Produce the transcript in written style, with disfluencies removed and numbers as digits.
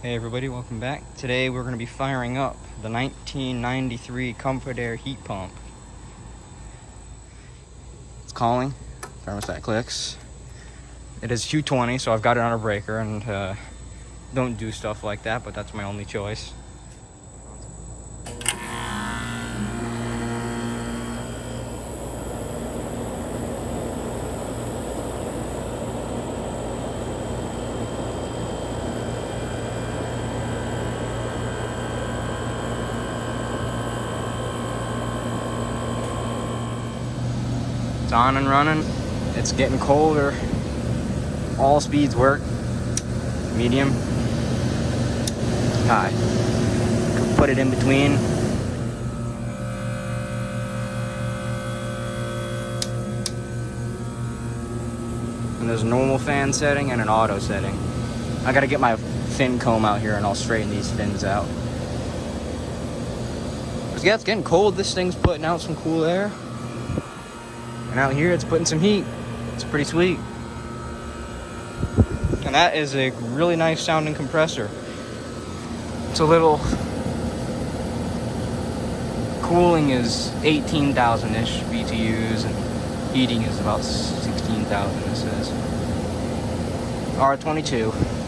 Hey everybody, welcome back. Today we're going to be firing up the 1993 Comfort-Aire heat pump. It's calling, thermostat clicks. It is 220, so I've got it on a breaker and don't do stuff like that, but that's my only choice. It's on and running. It's getting colder. All speeds work. Medium. High. Could put it in between. And there's a normal fan setting and an auto setting. I gotta get my fin comb out here and I'll straighten these fins out. But yeah, it's getting cold. This thing's putting out some cool air. And out here, it's putting some heat. It's pretty sweet. And that is a really nice sounding compressor. It's a little... Cooling is 18,000-ish BTUs, and heating is about 16,000, it says. R22.